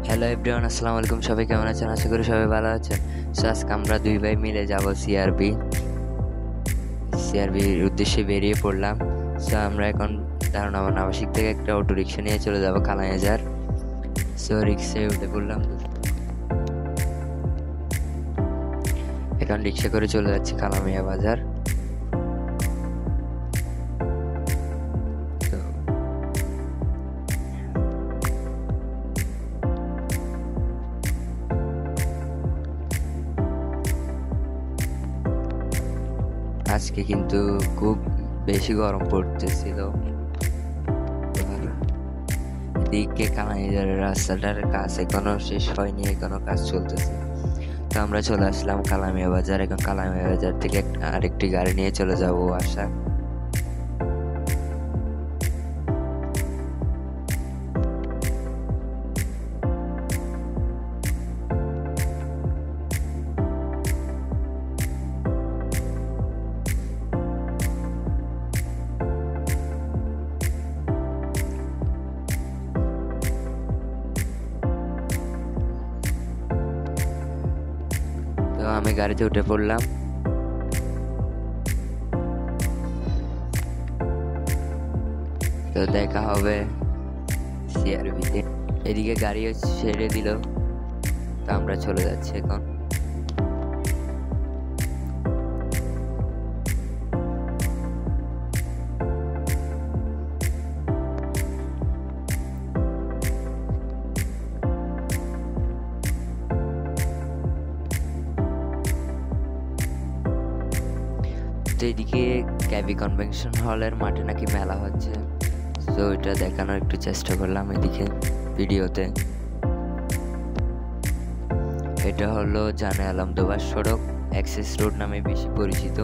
Hello everyone, আসসালামু আলাইকুম। সবাই কেমন আছেন? আশা করি সবাই ভালো আছেন। সো আজকে আমরা দুই ভাই মিলে যাব সিআরবির উদ্দেশ্যে বেরিয়ে পড়লাম। সো আমরা এখন দারুণাবান আবাসিক থেকে একটা অটো রিক্সা নিয়ে চলে যাব কালাইয়াজার। সো রিক্সায় উঠে পড়লাম, এখন রিক্সা করে চলে যাচ্ছি কালামিয়া বাজার। তো আজকে কিন্তু খুব বেশি গরম পড়তেছিল। এদিকে কালাইয়াজারের রাস্তাটার কাজ এখনো শেষ হয়নি, এখনো কাজ চলতেছে। তো আমরা চলে আসলাম কালামিয়া বাজার। এখন কালামিয়া বাজার থেকে আরেকটি গাড়ি নিয়ে চলে যাব আশা। তো আমি গাড়িতে উঠে পড়লাম। তো দেখা হবে সিআরবিতে। এদিকে গাড়িও ছেড়ে দিল, তো আমরা চলে যাচ্ছি এখন। তো এদিকে ক্যাবি কনভেনশন হলের মাঠে নাকি মেলা হচ্ছে, তো এটা দেখানোর একটু চেষ্টা করলাম এদিকে ভিডিওতে। এটা হলো জানে আলমদোবা সড়ক, অ্যাক্সেস রোড নামে বেশি পরিচিত।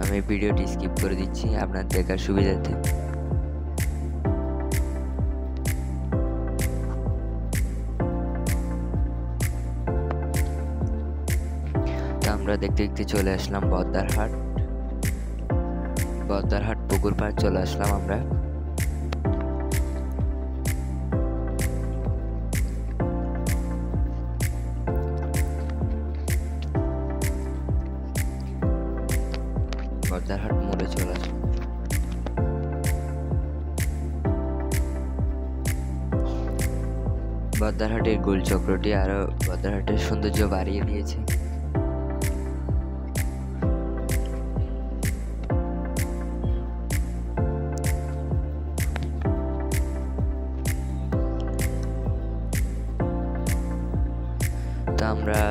আমি ভিডিওটি স্কিপ করে দিচ্ছি আপনার দেখার সুবিধার্থে। তো আমরা দেখতে দেখতে চলে আসলাম বদ্দারহাট পুকুর পাড় চলে আসলাম আমরা। বদ্দারহাট মোড়ে চলে আসলাম। বদ্দারহাটের গোল চক্রটি আরো বদ্দারহাটের সৌন্দর্য বাড়িয়ে দিয়েছে। তো আমরা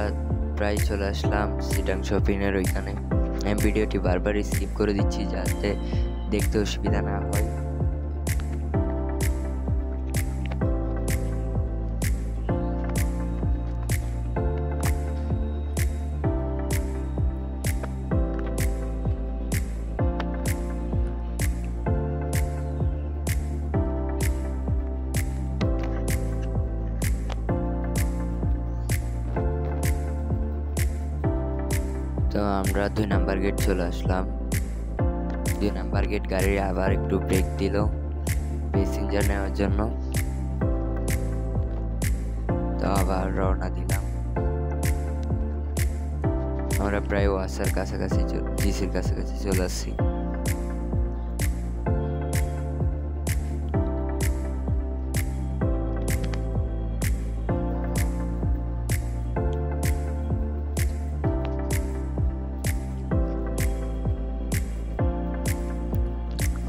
প্রায় চলে আসলাম সিটাং শপিং এর ওইখানে। আমি ভিডিওটি বারবার স্কিপ করে দিচ্ছি যাতে দেখতে অসুবিধা না হয়। তো আমরা 2 নাম্বার গেট চলে আসলাম। 2 নাম্বার গেট গাড়ি আবার একটু ব্রেক দিল প্যাসেঞ্জার নেওয়ার জন্য। তো আবার রওনা দিলাম। আমরা প্রায় ওয়াসার কাছাকাছি জিসির কাছাকাছি চলে আসছি।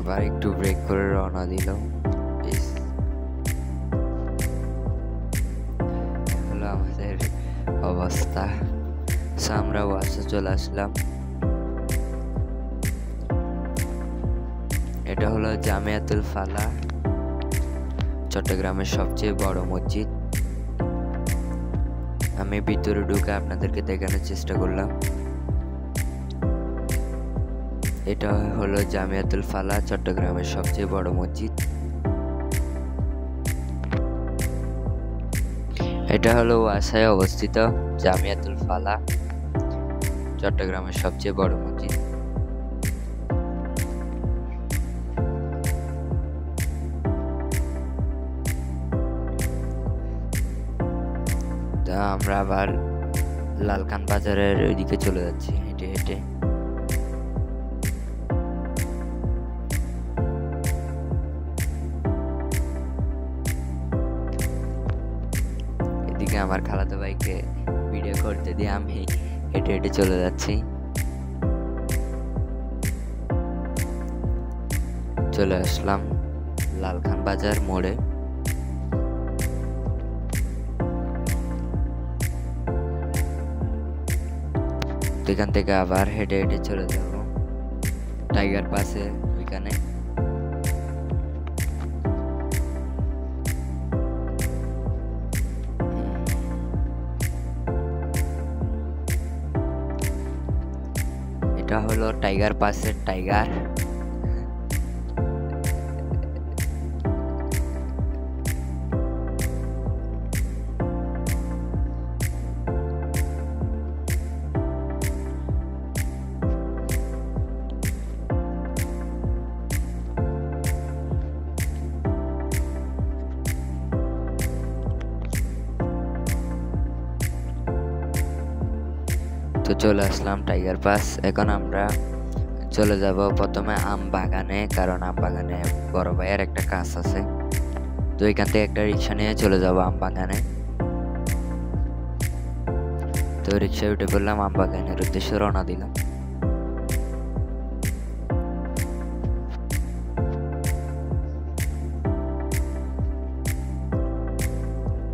আবার একটু ব্রেক করে রওনা দিল। হলো আমাদের অবস্থা। সো আমরা ওয়াসা চলে আসলাম। এটা হলো জামিয়াতুল ফালা, চট্টগ্রামের সবচেয়ে বড় মসজিদ। আমি ভিতরে ঢুকে আপনাদেরকে দেখানোর চেষ্টা করলাম। এটা হলো জামিয়াতুল ফালা, চট্টগ্রামের সবচেয়ে বড় মসজিদ। এটা হলো ওয়াসায় অবস্থিত জামিয়াতুল ফালা, চট্টগ্রামের সবচেয়ে বড় মসজিদ। আমরা আবার লালখান বাজারের ওইদিকে চলে যাচ্ছি হেঁটে হেঁটে। এদিকে আমার খালাতো ভাইকে ভিডিও করতে দিয়ে আমি হেঁটে হেঁটে চলে যাচ্ছি। চলে আসলাম লালখান বাজার মোড়ে। এখান থেকে আবার হেঁটে হেঁটে চলে যাব টাইগার পাসে ওইখানে। এটা হলো টাইগার পাসের টাইগার। তো চলে আসলাম টাইগার পাস। এখন আমরা চলে যাব প্রথমে আম বাগানে, কারণ আম বাগানে বড় ভাইয়ের একটা কাজ আছে। তো এখান থেকে একটা রিক্সা নিয়ে চলে যাব আম বাগানে। তো রিক্সায় উঠে পড়লাম, আম বাগানের উদ্দেশ্যে রওনা দিলাম।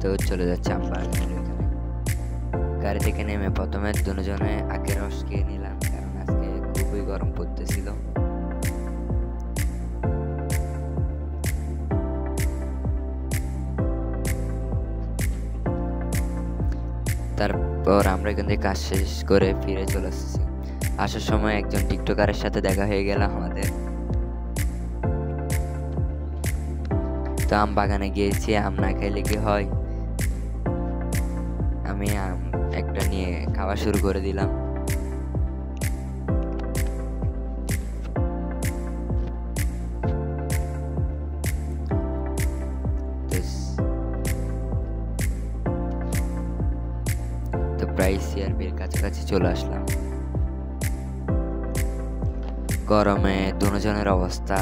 তো চলে যাচ্ছে আম বাগানের ওইখানে। গাড়ি থেকে নেমে প্রথমে দুজনে আখের রস খেয়ে নিলাম, কারণ আজকে খুবই গরম পড়তেছিল। তারপর আমরা এখান থেকে কাজ শেষ করে ফিরে চলে আসছি। আসার সময় একজন টিকটকারের সাথে দেখা হয়ে গেল আমাদের। তো আম বাগানে গিয়েছি, আম না খাইলে কি হয়। আমি আম একটা নিয়ে খাওয়া শুরু করে দিলাম। তো প্রায় সিআরবির কাছাকাছি চলে আসলাম। গরমে দুজনের অবস্থা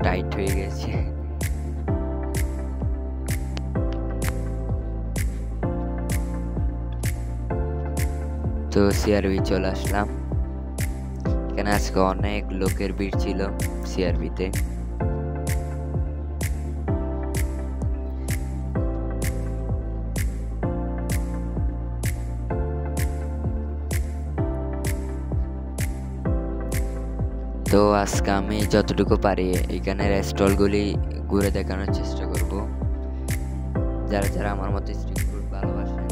টাইট হয়ে গেছে। তো সিআরবি চলে আসলাম। এখানে আজকে অনেক লোকের ভিড় ছিল সিআরবিতে। তো আজকে আমি যতটুকু পারি এখানের স্টলগুলি ঘুরে দেখানোর চেষ্টা করব। যারা যারা আমার মতো স্ট্রিট ফুড ভালোবাসেন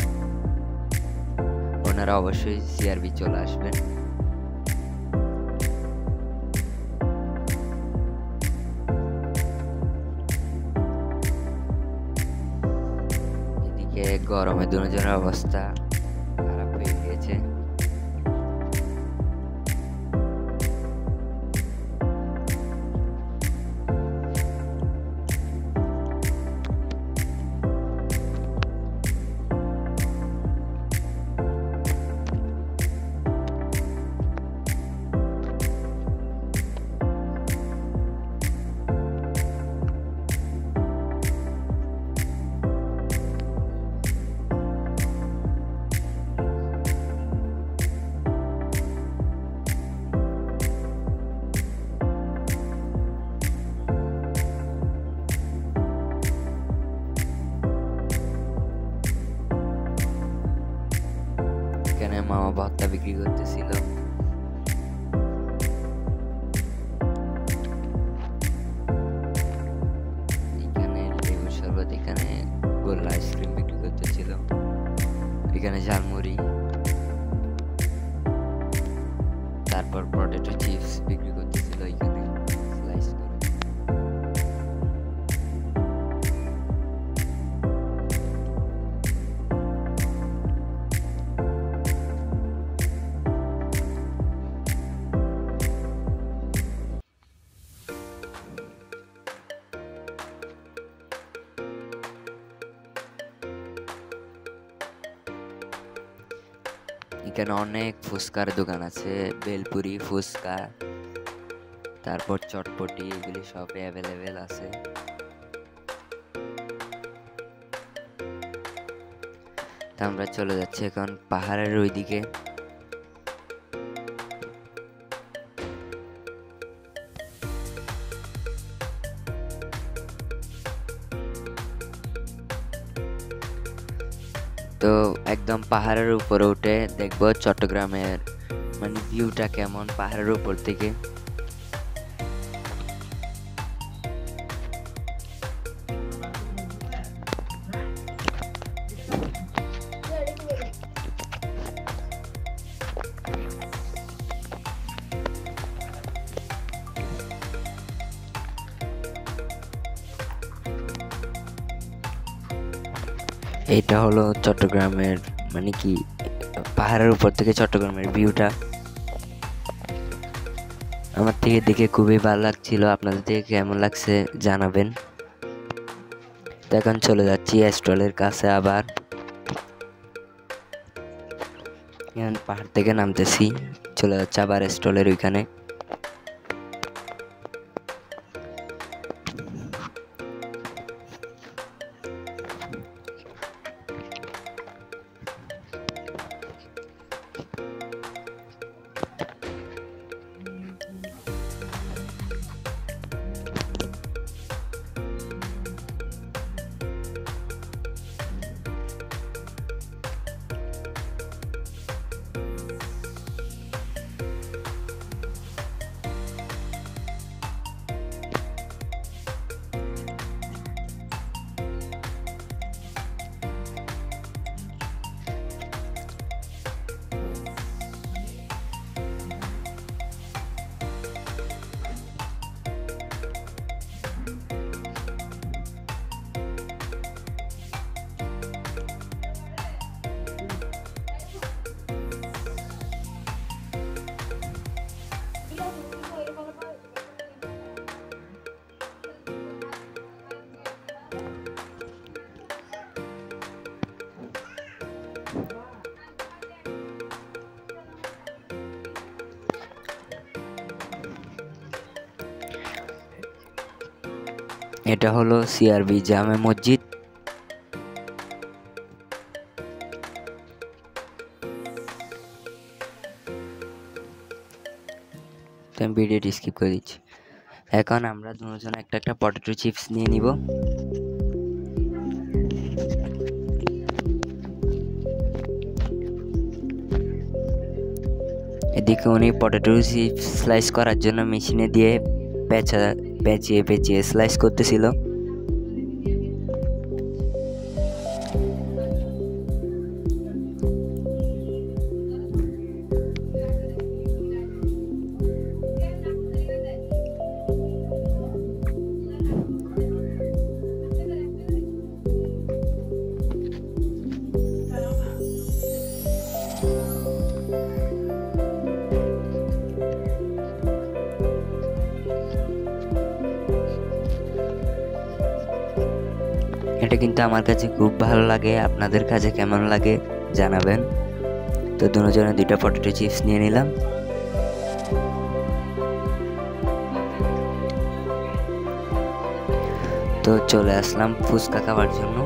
ওনারা অবশ্যই সিআরবি চলে আসবেন। এদিকে গরমে দুজনের অবস্থা খারাপ হয়ে গিয়েছে। এখানে মামা ভর্তা বিক্রি করতেছিল। এখানে লেবুর শরবত, এখানে গোল্লা আইসক্রিম বিক্রি করতেছিল, এখানে ঝালমুড়ি, তারপর পটেটো চিপস বিক্রি করতেছিল এখানে স্লাইস করে। এখানে অনেক ফুচকার দোকান আছে, বেলপুরি ফুচকা, তারপর চটপটি, এগুলি সব অ্যাভেলেবেল আছে। তা আমরা চলে যাচ্ছি এখন পাহাড়ের ওইদিকে। তো একদম পাহাড়ের উপরে উঠে দেখবো চট্টগ্রামের মানে ভিউটা কেমন পাহাড়ের উপর থেকে। এটা হলো চট্টগ্রামের মানে কি পাহাড়ের উপর থেকে চট্টগ্রামের ভিউটা। আমার থেকে দেখে খুবই ভালো লাগছিল, আপনাদের থেকে কেমন লাগছে জানাবেন। তো এখন চলে যাচ্ছি স্টলের কাছে আবার। এখন পাহাড় থেকে নামতেছি, চলে যাচ্ছে আবার স্টলের ওইখানে। এটা হলো সিআরবি জামে মসজিদ। আমি ভিডিওটি স্কিপ করে দিচ্ছি। এখন আমরা দুজন একটা একটা পটেটো চিপস নিয়ে নিব। এদিকে উনি পটেটো চিপস স্লাইস করার জন্য মেশিনে দিয়ে পেঁচিয়ে পেঁচিয়ে স্লাইস করতেছিল। এটা কিন্তু আমার কাছে খুব ভালো লাগে, আপনাদের কাছে কেমন লাগে জানাবেন। তো দুজনে দুইটা পটেটো চিপস নিয়ে নিলাম। তো চলে আসলাম ফুচকা খাওয়ার জন্য।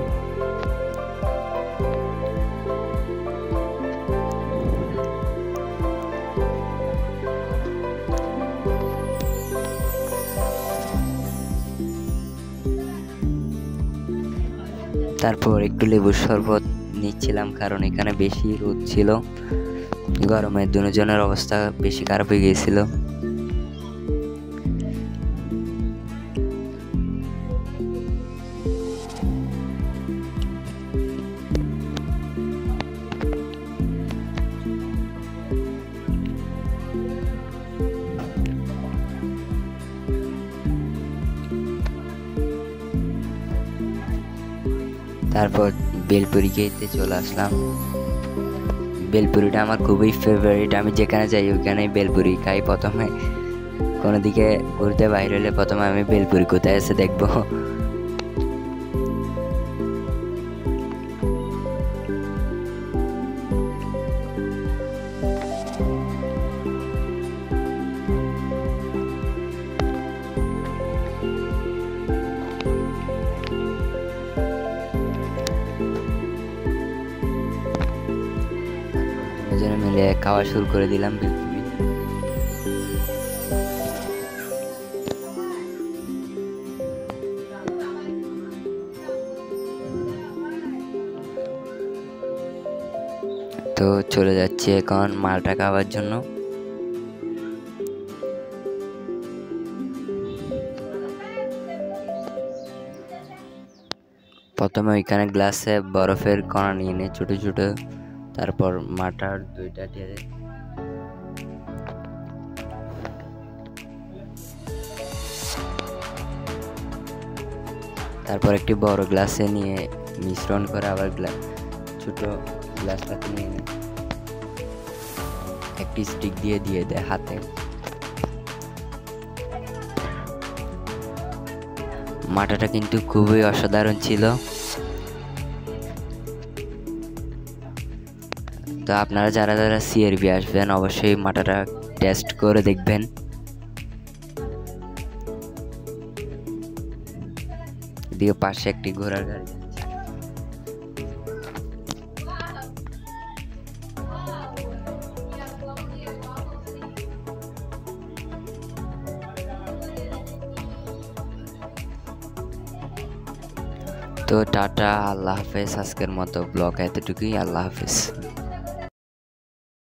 তারপর একটু লেবুর শরবত নিচ্ছিলাম, কারণ এখানে বেশি রোদ ছিল, গরমে দুজনের অবস্থা বেশি খারাপ হয়ে গিয়েছিল। তারপর বেলপুরি খেতে চলে আসলাম। বেলপুরিটা আমার খুবই ফেভারিট, আমি যেখানে যাই ওইখানে বেলপুরি খাই। প্রথমে কোনো দিকে ঘুরতে বাইরে হলে প্রথমে আমি বেলপুরি কোথায় এসে দেখবো। খাওয়া শুরু করে দিলাম বিলকুবি। তো চলে যাচ্ছি এখন মালটা খাওয়ার জন্য। প্রথমে ওইখানে গ্লাসে বরফের কণা নিয়ে নে ছোট ছোট, তারপর মাটার দুইটা ঢেলে তারপর একটি বড় গ্লাসে নিয়ে মিশ্রণ করে আবার ছোট গ্লাসটাতে নিয়ে নে, একটি স্টিক দিয়ে দে হাতে। মাটাটা কিন্তু খুবই অসাধারণ ছিল। তো আপনারা যারা যারা সিআরবি আসবেন অবশ্যই মাটাটা টেস্ট করে দেখবেন। এদিকে পাশে একটি ঘোড়ার গাড়ি। তো টাটা, আল্লাহ হাফেজ। আজকের মতো ব্লগ এতটুকুই, আল্লাহ হাফেজ।